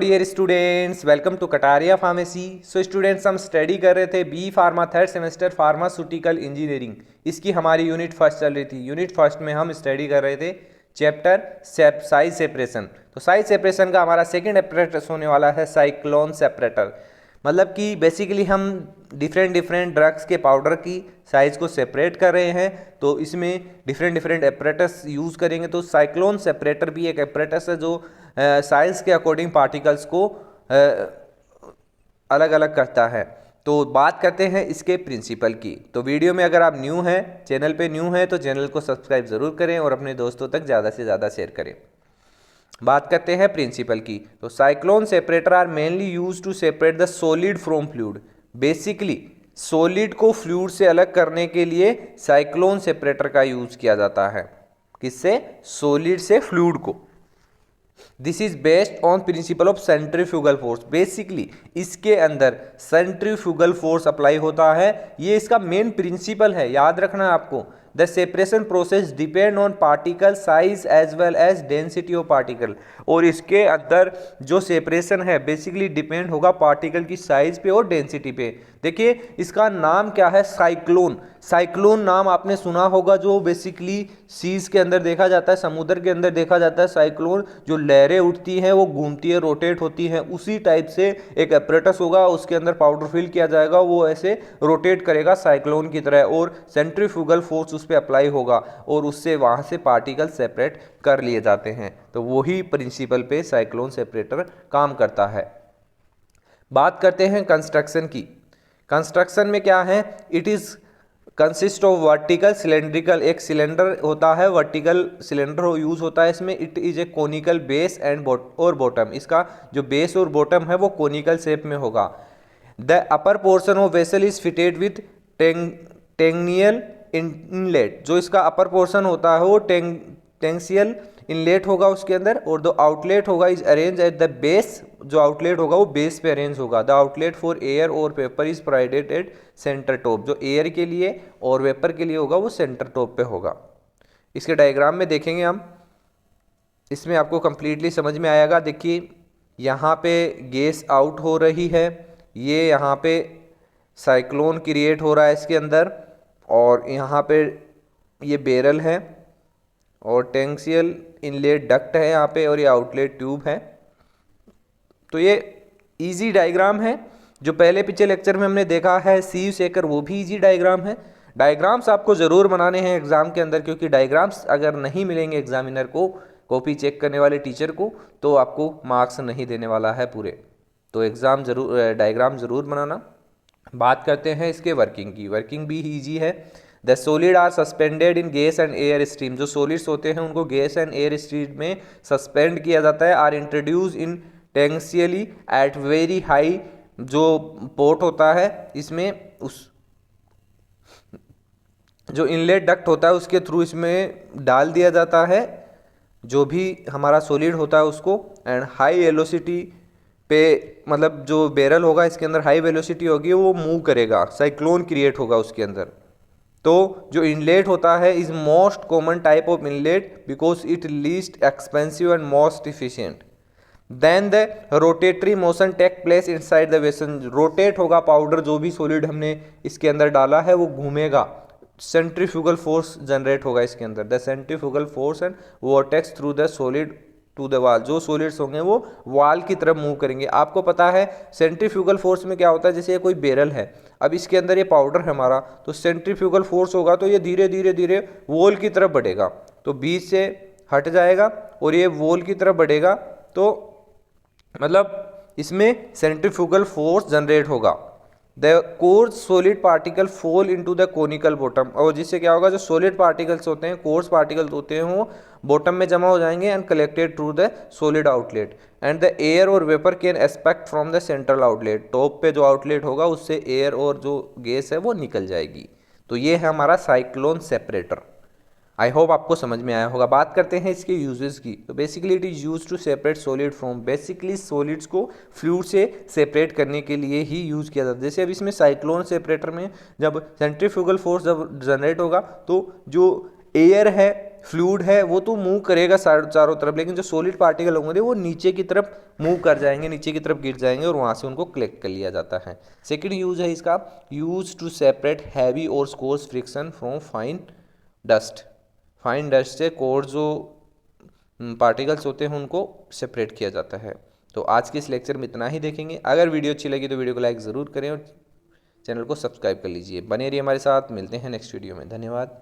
Dear students, welcome to Kataria pharmacy. So students, हम study कर रहे थे B pharma third semester pharmaceutical engineering. इसकी हमारी यूनिट फर्स्ट चल रही थी। यूनिट फर्स्ट में हम स्टडी कर रहे थे चैप्टर साइज सेपरेशन। तो साइज सेपरेशन का हमारा सेकेंड एपरेटस होने वाला है साइक्लोन सेपरेटर। मतलब कि बेसिकली हम डिफरेंट ड्रग्स के पाउडर की साइज़ को सेपरेट कर रहे हैं, तो इसमें डिफरेंट एपरेटस यूज़ करेंगे। तो साइक्लोन सेपरेटर भी एक एपरेटस है जो साइज के अकॉर्डिंग पार्टिकल्स को अलग अलग करता है। तो बात करते हैं इसके प्रिंसिपल की। तो वीडियो में अगर आप न्यू हैं, चैनल पे न्यू हैं, तो चैनल को सब्सक्राइब ज़रूर करें और अपने दोस्तों तक ज़्यादा से ज़्यादा शेयर करें। बात करते हैं प्रिंसिपल की। तो cyclone separator are mainly use to separate the solid from fluid. Basically solid को फ्लूइड से अलग करने के लिए साइक्लोन सेपरेटर का यूज किया जाता है। किससे? सॉलिड से फ्लूइड को। This is based on principle of centrifugal force. Basically इसके अंदर सेंट्रीफ्यूगल फोर्स अप्लाई होता है। ये इसका मेन प्रिंसिपल है, याद रखना है आपको। The separation process depend on particle size as well as density of particle. और इसके अंदर जो सेपरेशन है बेसिकली डिपेंड होगा पार्टिकल की साइज पे और डेंसिटी पे। देखिए इसका नाम क्या है, साइक्लोन। साइक्लोन नाम आपने सुना होगा, जो बेसिकली सीज के अंदर देखा जाता है, समुद्र के अंदर देखा जाता है। साइक्लोन जो लहरें उठती हैं वो घूमती है, रोटेट होती हैं, उसी टाइप से एक एपरेटस होगा, उसके अंदर पाउडर फिल किया जाएगा, वो ऐसे रोटेट करेगा साइक्लोन की तरह, और सेंट्रीफ्यूगल फोर्स उस पर अप्लाई होगा और उससे वहाँ से पार्टिकल सेपरेट कर लिए जाते हैं। तो वही प्रिंसिपल पे साइक्लोन सेपरेटर काम करता है। बात करते हैं कंस्ट्रक्शन की। कंस्ट्रक्शन में क्या है, it is consist of vertical cylindrical. एक सिलेंडर होता है, वर्टिकल सिलेंडर यूज होता है इसमें। It is a conical base and और बॉटम। इसका जो बेस और बॉटम है वो कोनिकल शेप में होगा। The upper portion of vessel is fitted with tangential inlet. जो इसका अपर पोर्शन होता है वो टेंसियल इनलेट होगा उसके अंदर, और जो आउटलेट होगा is arrange at the base. जो आउटलेट होगा वो बेस पे अरेंज होगा। द आउटलेट फॉर एयर और vapour is provided at centre top. जो एयर के लिए और वेपर के लिए होगा वो सेंटर टॉप पे होगा। इसके डायग्राम में देखेंगे हम, इसमें आपको कंप्लीटली समझ में आएगा। देखिए यहाँ पे गैस आउट हो रही है, ये यहाँ पे साइक्लोन क्रिएट हो रहा है इसके अंदर, और यहाँ पे ये बैरल है और टेंसियल इनलेट डक्ट है यहाँ पे, और ये आउटलेट ट्यूब है। तो ये इजी डायग्राम है जो पहले पिछले लेक्चर में हमने देखा है सीव सेकर, वो भी इजी डायग्राम है। डायग्राम्स आपको ज़रूर बनाने हैं एग्जाम के अंदर, क्योंकि डायग्राम्स अगर नहीं मिलेंगे एग्जामिनर को, कॉपी चेक करने वाले टीचर को, तो आपको मार्क्स नहीं देने वाला है पूरे। तो एग्जाम जरूर डायग्राम ज़रूर बनाना। बात करते हैं इसके वर्किंग की। वर्किंग भी ईजी है। The solid are suspended in gas and air stream. जो सॉलिड्स होते हैं उनको गैस एंड एयर स्ट्रीम में सस्पेंड किया जाता है। Are introduce in tangentially at very high. जो पोर्ट होता है इसमें, उस जो इनलेट डक्ट होता है उसके थ्रू इसमें डाल दिया जाता है जो भी हमारा सॉलिड होता है उसको। एंड हाई वेलोसिटी पे, मतलब जो बैरल होगा इसके अंदर हाई वेलोसिटी होगी, वो मूव करेगा, साइक्लोन क्रिएट होगा उसके अंदर। तो जो इनलेट होता है is most common type of inlet because it least expensive and most efficient. Then the rotatory motion take place inside the vessel. Rotate होगा पाउडर, जो भी सॉलिड हमने इसके अंदर डाला है वो घूमेगा, सेंट्रीफ्यूगल फोर्स जनरेट होगा इसके अंदर। The centrifugal force and vortex through the solid to the wall. जो सॉलिड्स होंगे वो वाल की तरफ मूव करेंगे। आपको पता है सेंट्रीफ्यूगल फोर्स में क्या होता है, जैसे ये कोई बैरल है, अब इसके अंदर ये पाउडर है हमारा, तो सेंट्रीफ्यूगल फोर्स होगा तो ये धीरे धीरे धीरे वॉल की तरफ बढ़ेगा, तो बीच से हट जाएगा और ये वॉल की तरफ बढ़ेगा। तो मतलब इसमें सेंट्रीफ्यूगल फोर्स जनरेट होगा। The course solid particle fall into the conical bottom. और जिससे क्या होगा, जो सॉलिड पार्टिकल्स होते हैं, कोर्स पार्टिकल्स होते हैं, वो बॉटम में जमा हो जाएंगे and collected through the solid outlet. And the air और vapour can expect from the central outlet. Top पे जो आउटलेट होगा उससे एयर और जो गैस है वो निकल जाएगी। तो ये है हमारा साइक्लोन सेपरेटर। आई होप आपको समझ में आया होगा। बात करते हैं इसके यूजेस की। तो basically it is use to separate solid from. Basically solids को फ्लूइड से सेपरेट करने के लिए ही यूज़ किया जाता है। जैसे अब इसमें साइक्लोन सेपरेटर में जब सेंट्रीफ्यूगल फोर्स जब जनरेट होगा तो जो एयर है फ्लूइड है वो तो मूव करेगा चारों तरफ, लेकिन जो सॉलिड पार्टिकल होंगे वो नीचे की तरफ मूव कर जाएंगे, नीचे की तरफ गिर जाएंगे और वहाँ से उनको कलेक्ट कर लिया जाता है। सेकंड यूज है इसका, यूज टू सेपरेट हैवी और course friction from fine dust. Fine dust से कोर्स जो पार्टिकल्स होते हैं उनको सेपरेट किया जाता है। तो आज के इस लेक्चर में इतना ही देखेंगे। अगर वीडियो अच्छी लगी तो वीडियो को लाइक ज़रूर करें और चैनल को सब्सक्राइब कर लीजिए। बने रहिए हमारे साथ, मिलते हैं नेक्स्ट वीडियो में। धन्यवाद।